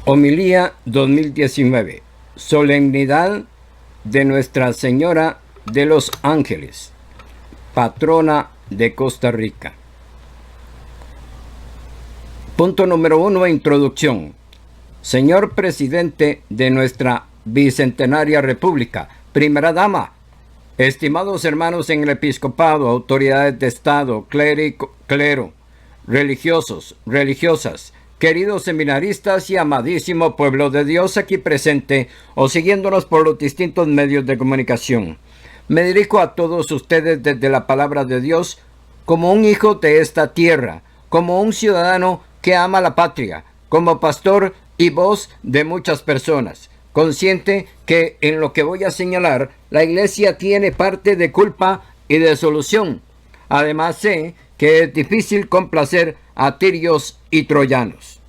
Homilía 2019. Solemnidad de Nuestra Señora de los Ángeles, patrona de Costa Rica. Punto número 1. Introducción. Señor Presidente de nuestra Bicentenaria República, Primera Dama, estimados hermanos en el Episcopado, autoridades de Estado, clero, religiosos, religiosas, queridos seminaristas y amadísimo pueblo de Dios aquí presente o siguiéndonos por los distintos medios de comunicación. Me dirijo a todos ustedes desde la palabra de Dios como un hijo de esta tierra, como un ciudadano que ama la patria, como pastor y voz de muchas personas, consciente que en lo que voy a señalar, la Iglesia tiene parte de culpa y de solución. Además sé que es difícil complacer a tirios y troyanos.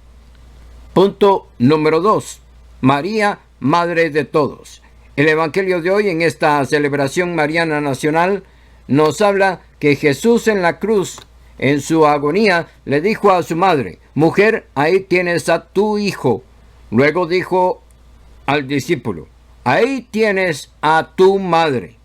Punto número 2. María, Madre de todos. El Evangelio de hoy en esta celebración mariana nacional nos habla que Jesús en la cruz, en su agonía, le dijo a su madre: mujer, ahí tienes a tu hijo. Luego dijo al discípulo: ahí tienes a tu madre.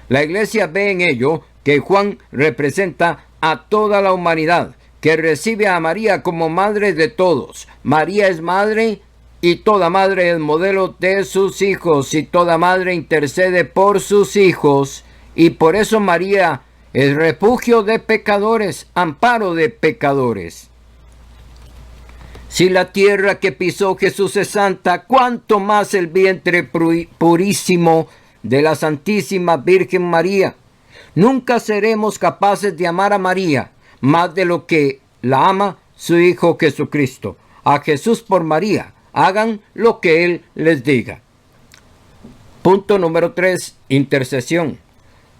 La Iglesia ve en ello que Juan representa a toda la humanidad, que recibe a María como madre de todos. María es madre y toda madre es modelo de sus hijos y toda madre intercede por sus hijos, y por eso María es refugio de pecadores, amparo de pecadores. Si la tierra que pisó Jesús es santa, ¿cuánto más el vientre purísimo de la Santísima Virgen María? Nunca seremos capaces de amar a María más de lo que la ama su Hijo Jesucristo. A Jesús por María, hagan lo que Él les diga. Punto número 3. Intercesión.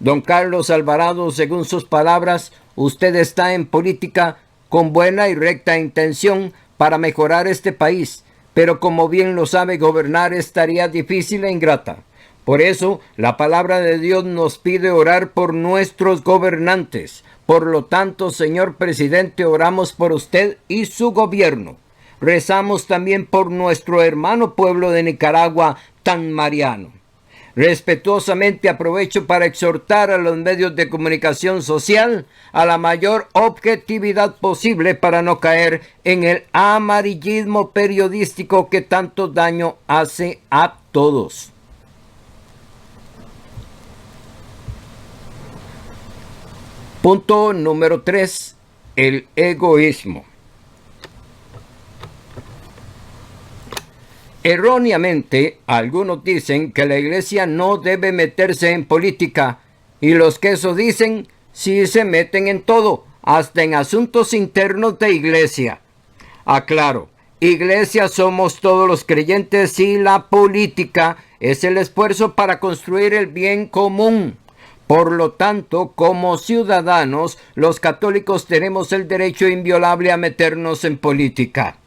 Don Carlos Alvarado, según sus palabras, usted está en política con buena y recta intención para mejorar este país, pero como bien lo sabe, gobernar es tarea difícil e ingrata. Por eso, la palabra de Dios nos pide orar por nuestros gobernantes. Por lo tanto, señor presidente, oramos por usted y su gobierno. Rezamos también por nuestro hermano pueblo de Nicaragua, tan mariano. Respetuosamente aprovecho para exhortar a los medios de comunicación social a la mayor objetividad posible para no caer en el amarillismo periodístico que tanto daño hace a todos. Punto número 3. El egoísmo. Erróneamente, algunos dicen que la Iglesia no debe meterse en política, y los que eso dicen sí se meten en todo, hasta en asuntos internos de Iglesia. Aclaro, Iglesia somos todos los creyentes y la política es el esfuerzo para construir el bien común. Por lo tanto, como ciudadanos, los católicos tenemos el derecho inviolable a meternos en política.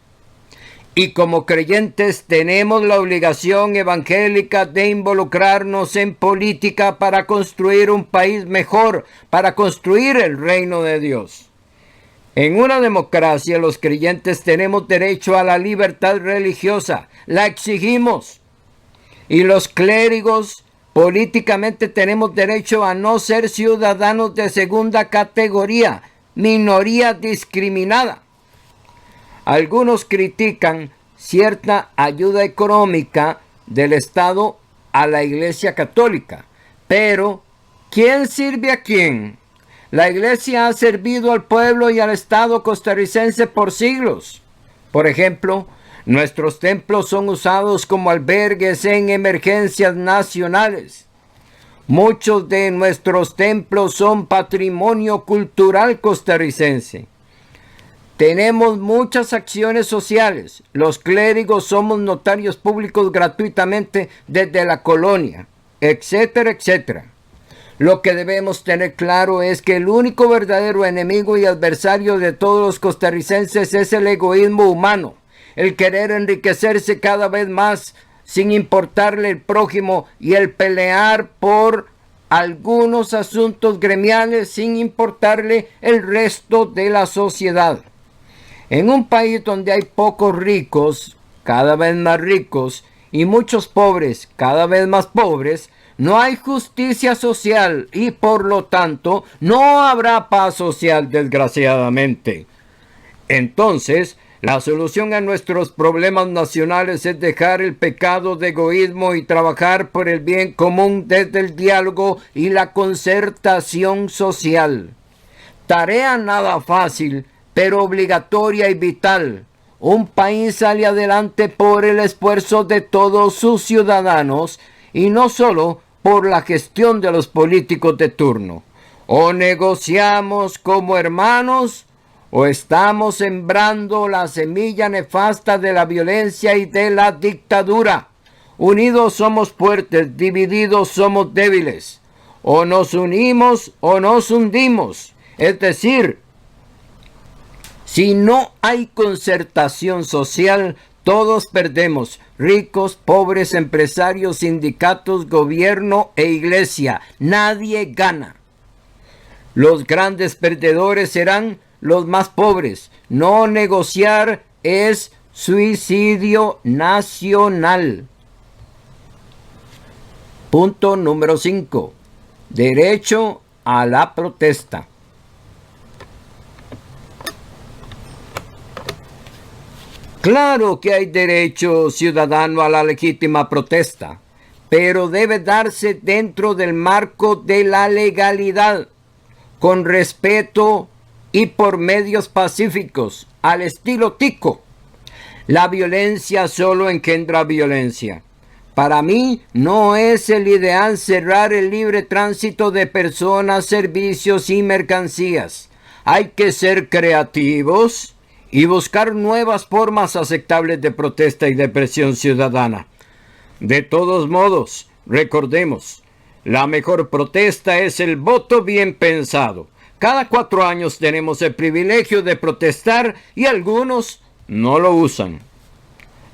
Y como creyentes tenemos la obligación evangélica de involucrarnos en política para construir un país mejor, para construir el reino de Dios. En una democracia los creyentes tenemos derecho a la libertad religiosa, la exigimos. Y los clérigos políticamente tenemos derecho a no ser ciudadanos de segunda categoría, minoría discriminada. Algunos critican cierta ayuda económica del Estado a la Iglesia Católica, pero ¿quién sirve a quién? La Iglesia ha servido al pueblo y al Estado costarricense por siglos. Por ejemplo, nuestros templos son usados como albergues en emergencias nacionales. Muchos de nuestros templos son patrimonio cultural costarricense. Tenemos muchas acciones sociales. Los clérigos somos notarios públicos gratuitamente desde la colonia, etcétera, etcétera. Lo que debemos tener claro es que el único verdadero enemigo y adversario de todos los costarricenses es el egoísmo humano, el querer enriquecerse cada vez más sin importarle el prójimo y el pelear por algunos asuntos gremiales sin importarle el resto de la sociedad. En un país donde hay pocos ricos, cada vez más ricos y muchos pobres cada vez más pobres, no hay justicia social y por lo tanto no habrá paz social, desgraciadamente. Entonces, la solución a nuestros problemas nacionales es dejar el pecado de egoísmo y trabajar por el bien común desde el diálogo y la concertación social. Tarea nada fácil, pero obligatoria y vital. Un país sale adelante por el esfuerzo de todos sus ciudadanos y no solo por la gestión de los políticos de turno. O negociamos como hermanos o estamos sembrando la semilla nefasta de la violencia y de la dictadura. Unidos somos fuertes, divididos somos débiles. O nos unimos o nos hundimos. Es decir, si no hay concertación social, todos perdemos, ricos, pobres, empresarios, sindicatos, gobierno e iglesia. Nadie gana. Los grandes perdedores serán los más pobres. No negociar es suicidio nacional. Punto número 5. Derecho a la protesta. Claro que hay derecho ciudadano a la legítima protesta, pero debe darse dentro del marco de la legalidad, con respeto y por medios pacíficos, al estilo tico. La violencia solo engendra violencia. Para mí no es el ideal cerrar el libre tránsito de personas, servicios y mercancías. Hay que ser creativos y buscar nuevas formas aceptables de protesta y de presión ciudadana. De todos modos, recordemos, la mejor protesta es el voto bien pensado. Cada 4 años tenemos el privilegio de protestar y algunos no lo usan.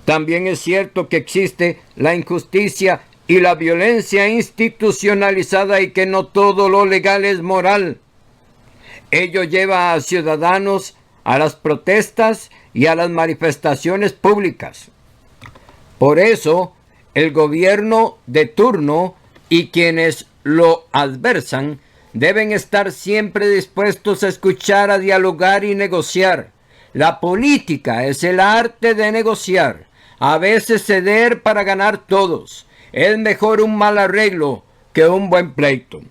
También es cierto que existe la injusticia y la violencia institucionalizada y que no todo lo legal es moral. Ello lleva a ciudadanos a las protestas y a las manifestaciones públicas. Por eso, el gobierno de turno y quienes lo adversan deben estar siempre dispuestos a escuchar, a dialogar y negociar. La política es el arte de negociar, a veces ceder para ganar todos. Es mejor un mal arreglo que un buen pleito.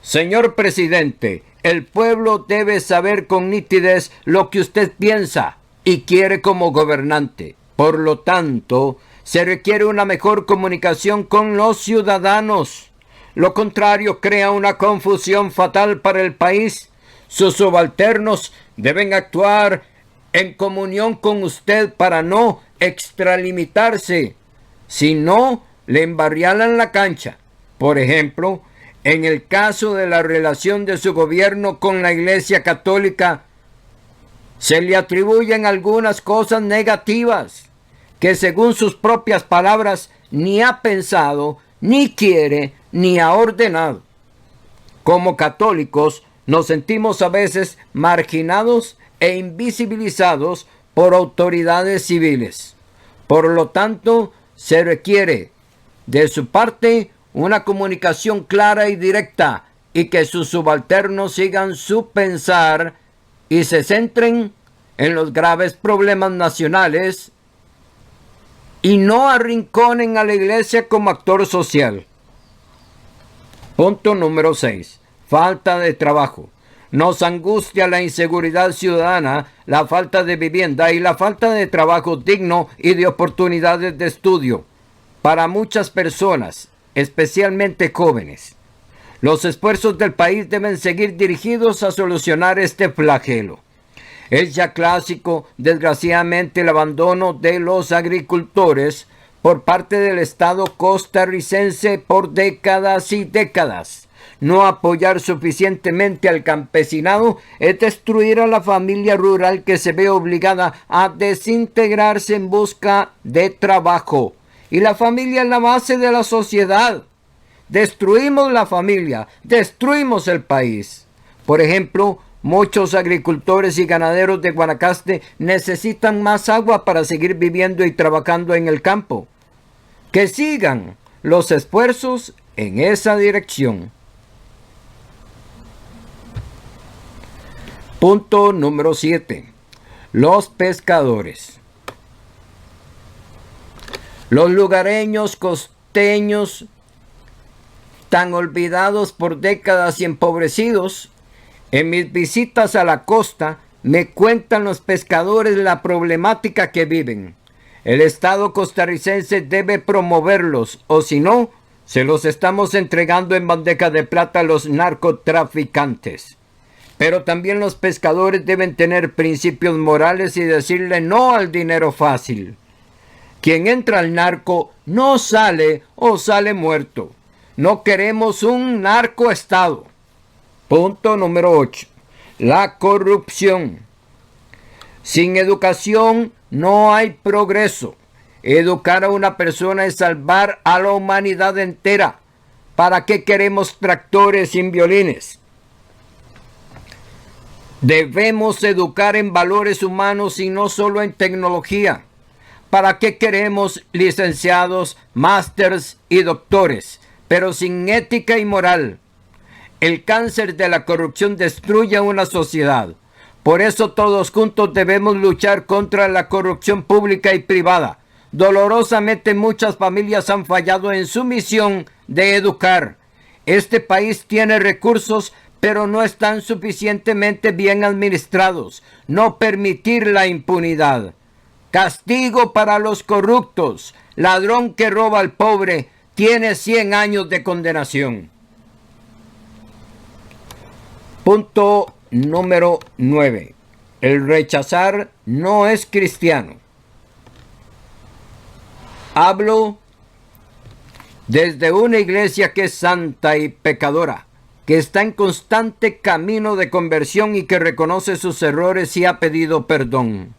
Señor presidente, el pueblo debe saber con nitidez lo que usted piensa y quiere como gobernante. Por lo tanto, se requiere una mejor comunicación con los ciudadanos. Lo contrario crea una confusión fatal para el país. Sus subalternos deben actuar en comunión con usted para no extralimitarse. Si no, le embarrialan la cancha. Por ejemplo, en el caso de la relación de su gobierno con la Iglesia Católica, se le atribuyen algunas cosas negativas que según sus propias palabras ni ha pensado, ni quiere, ni ha ordenado. Como católicos nos sentimos a veces marginados e invisibilizados por autoridades civiles. Por lo tanto, se requiere de su parte una comunicación clara y directa y que sus subalternos sigan su pensar y se centren en los graves problemas nacionales y no arrinconen a la iglesia como actor social. Punto número 6. Falta de trabajo. Nos angustia la inseguridad ciudadana, la falta de vivienda y la falta de trabajo digno y de oportunidades de estudio para muchas personas, especialmente jóvenes. Los esfuerzos del país deben seguir dirigidos a solucionar este flagelo. Es ya clásico, desgraciadamente, el abandono de los agricultores por parte del Estado costarricense por décadas y décadas. No apoyar suficientemente al campesinado es destruir a la familia rural que se ve obligada a desintegrarse en busca de trabajo. Y la familia es la base de la sociedad. Destruimos la familia, destruimos el país. Por ejemplo, Muchos agricultores y ganaderos de Guanacaste necesitan más agua para seguir viviendo y trabajando en el campo. Que sigan los esfuerzos en esa dirección. Punto número 7. Los pescadores. Los lugareños costeños, tan olvidados por décadas y empobrecidos, en mis visitas a la costa me cuentan los pescadores la problemática que viven. El Estado costarricense debe promoverlos, o si no, se los estamos entregando en bandeja de plata a los narcotraficantes. Pero también los pescadores deben tener principios morales y decirle no al dinero fácil. Quien entra al narco no sale o sale muerto. No queremos un narcoestado. Punto número 8. La corrupción. Sin educación no hay progreso. Educar a una persona es salvar a la humanidad entera. ¿Para qué queremos tractores sin violines? Debemos educar en valores humanos y no solo en tecnología. ¿Para qué queremos licenciados, másters y doctores, pero sin ética y moral? El cáncer de la corrupción destruye a una sociedad. Por eso todos juntos debemos luchar contra la corrupción pública y privada. Dolorosamente muchas familias han fallado en su misión de educar. Este país tiene recursos, pero no están suficientemente bien administrados. No permitir la impunidad. Castigo para los corruptos. Ladrón que roba al pobre tiene 100 años de condenación. Punto número 9. El rechazar no es cristiano. Hablo desde una iglesia que es santa y pecadora, que está en constante camino de conversión y que reconoce sus errores y ha pedido perdón.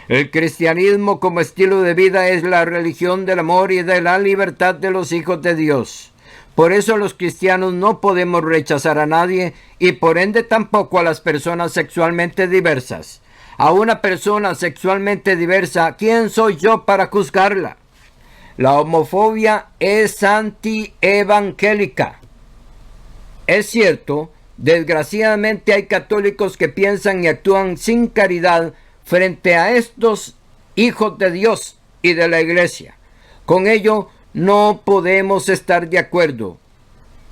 El cristianismo como estilo de vida es la religión del amor y de la libertad de los hijos de Dios. Por eso los cristianos no podemos rechazar a nadie y por ende tampoco a las personas sexualmente diversas. A una persona sexualmente diversa, ¿quién soy yo para juzgarla? La homofobia es antievangélica. Es cierto, desgraciadamente hay católicos que piensan y actúan sin caridad frente a estos hijos de Dios y de la iglesia. Con ello no podemos estar de acuerdo.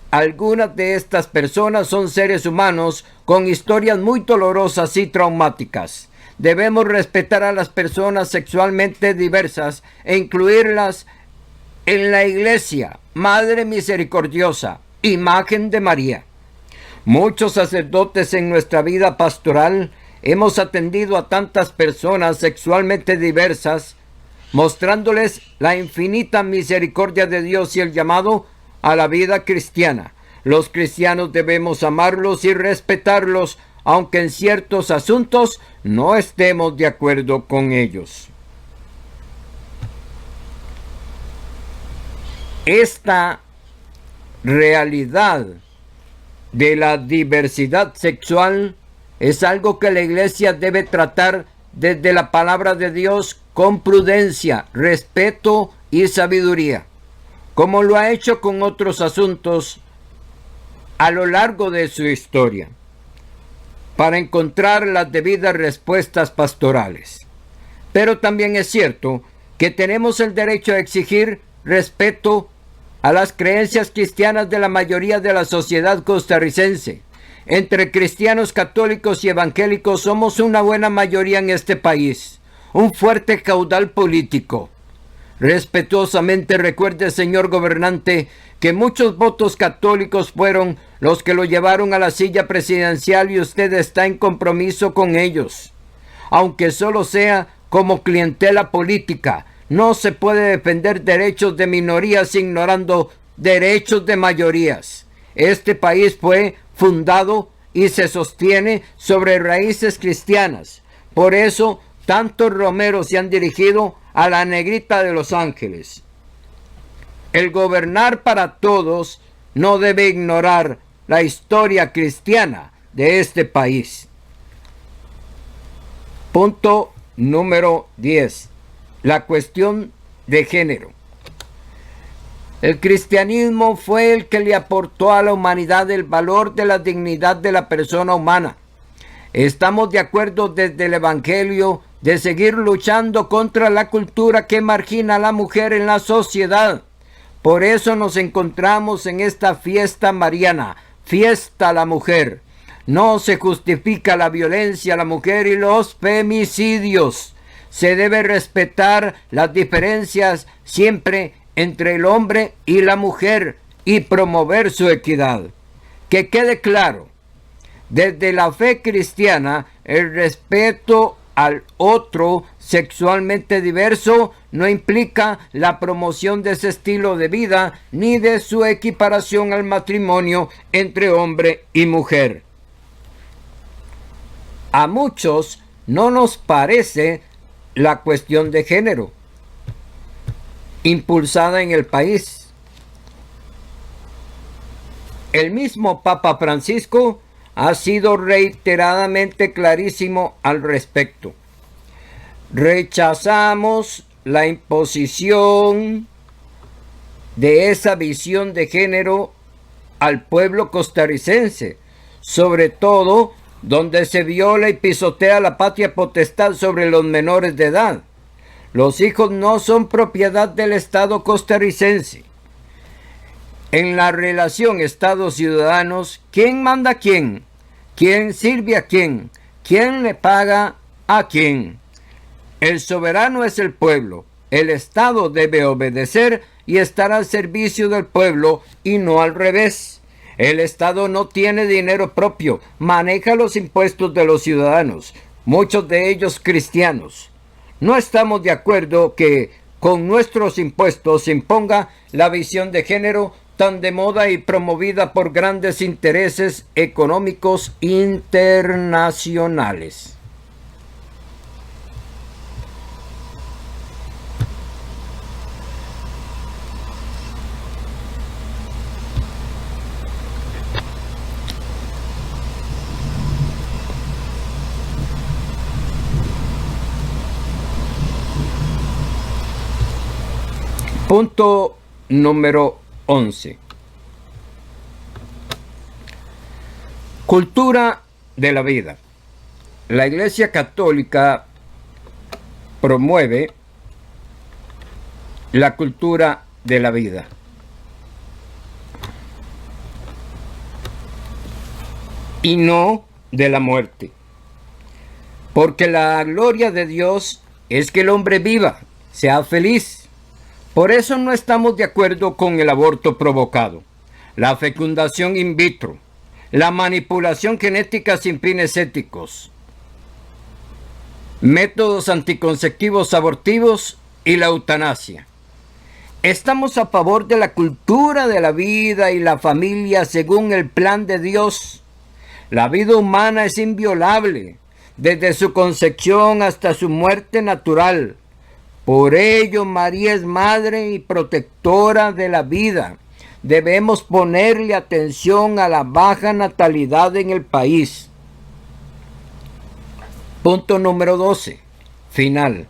Algunas de estas personas son seres humanos con historias muy dolorosas y traumáticas. Debemos respetar a las personas sexualmente diversas e incluirlas en la iglesia. Madre misericordiosa, imagen de María. Muchos sacerdotes en nuestra vida pastoral hemos atendido a tantas personas sexualmente diversas, mostrándoles la infinita misericordia de Dios y el llamado a la vida cristiana. Los cristianos debemos amarlos y respetarlos, aunque en ciertos asuntos no estemos de acuerdo con ellos. Esta realidad de la diversidad sexual es algo que la iglesia debe tratar desde la palabra de Dios con prudencia, respeto y sabiduría, como lo ha hecho con otros asuntos a lo largo de su historia, para encontrar las debidas respuestas pastorales. Pero también es cierto que tenemos el derecho a exigir respeto a las creencias cristianas de la mayoría de la sociedad costarricense. Entre cristianos católicos y evangélicos somos una buena mayoría en este país, un fuerte caudal político. Respetuosamente recuerde, señor gobernante, que muchos votos católicos fueron los que lo llevaron a la silla presidencial y usted está en compromiso con ellos. Aunque solo sea como clientela política, no se puede defender derechos de minorías ignorando derechos de mayorías. Este país fue fundado y se sostiene sobre raíces cristianas. Por eso, tantos romeros se han dirigido a la Negrita de Los Ángeles. El gobernar para todos no debe ignorar la historia cristiana de este país. Punto número 10. La cuestión de género. El cristianismo fue el que le aportó a la humanidad el valor de la dignidad de la persona humana. Estamos de acuerdo desde el Evangelio de seguir luchando contra la cultura que margina a la mujer en la sociedad. Por eso nos encontramos en esta fiesta mariana, fiesta a la mujer. No se justifica la violencia a la mujer y los femicidios. Se debe respetar las diferencias siempre entre el hombre y la mujer y promover su equidad. Que quede claro, desde la fe cristiana, el respeto al otro sexualmente diverso no implica la promoción de ese estilo de vida ni de su equiparación al matrimonio entre hombre y mujer. A muchos no nos parece la cuestión de género impulsada en el país. El mismo Papa Francisco ha sido reiteradamente clarísimo al respecto. Rechazamos la imposición de esa visión de género al pueblo costarricense, sobre todo donde se viola y pisotea la patria potestad sobre los menores de edad. Los hijos no son propiedad del Estado costarricense. En la relación Estado-ciudadanos, ¿quién manda a quién? ¿Quién sirve a quién? ¿Quién le paga a quién? El soberano es el pueblo. El Estado debe obedecer y estar al servicio del pueblo y no al revés. El Estado no tiene dinero propio, maneja los impuestos de los ciudadanos, muchos de ellos cristianos. No estamos de acuerdo que con nuestros impuestos se imponga la visión de género tan de moda y promovida por grandes intereses económicos internacionales. Punto número 11. Cultura de la vida. La Iglesia Católica promueve la cultura de la vida. Y no de la muerte. Porque la gloria de Dios es que el hombre viva, sea feliz. Por eso no estamos de acuerdo con el aborto provocado, la fecundación in vitro, la manipulación genética sin fines éticos, métodos anticonceptivos abortivos y la eutanasia. Estamos a favor de la cultura de la vida y la familia según el plan de Dios. La vida humana es inviolable, desde su concepción hasta su muerte natural. Por ello, María es madre y protectora de la vida. Debemos ponerle atención a la baja natalidad en el país. Punto número 12. Final.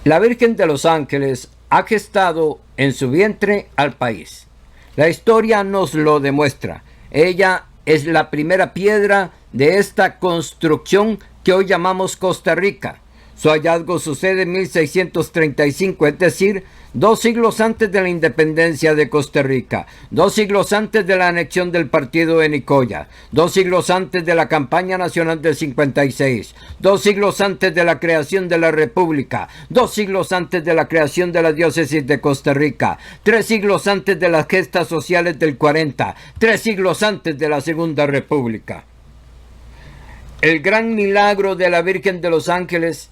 La Virgen de los Ángeles ha gestado en su vientre al país. La historia nos lo demuestra. Ella es la primera piedra de esta construcción que hoy llamamos Costa Rica. Su hallazgo sucede en 1635, es decir, 2 siglos antes de la independencia de Costa Rica, 2 siglos antes de la anexión del partido de Nicoya, 2 siglos antes de la campaña nacional del 56, 2 siglos antes de la creación de la República, 2 siglos antes de la creación de la diócesis de Costa Rica, 3 siglos antes de las gestas sociales del 40, 3 siglos antes de la Segunda República. El gran milagro de la Virgen de los Ángeles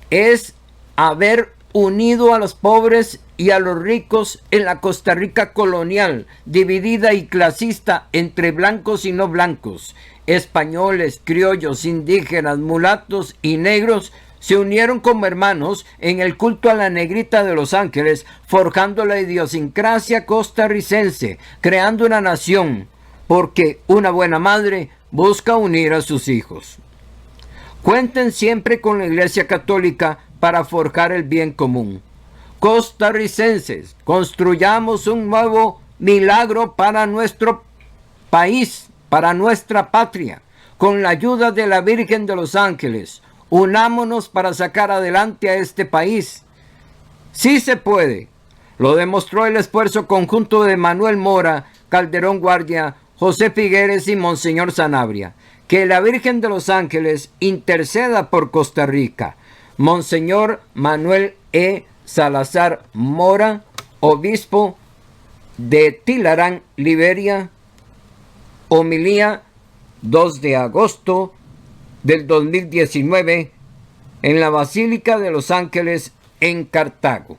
es haber unido a los pobres y a los ricos en la Costa Rica colonial, dividida y clasista entre blancos y no blancos. Españoles, criollos, indígenas, mulatos y negros se unieron como hermanos en el culto a la negrita de Los Ángeles, forjando la idiosincrasia costarricense, creando una nación, porque una buena madre busca unir a sus hijos. Cuenten siempre con la Iglesia Católica para forjar el bien común. Costarricenses, construyamos un nuevo milagro para nuestro país, para nuestra patria. Con la ayuda de la Virgen de los Ángeles, unámonos para sacar adelante a este país. Sí se puede. Lo demostró el esfuerzo conjunto de Manuel Mora, Calderón Guardia, José Figueres y Monseñor Sanabria. Que la Virgen de los Ángeles interceda por Costa Rica. Monseñor Manuel E. Salazar Mora, obispo de Tilarán, Liberia. Homilía 2 de agosto del 2019 en la Basílica de los Ángeles en Cartago.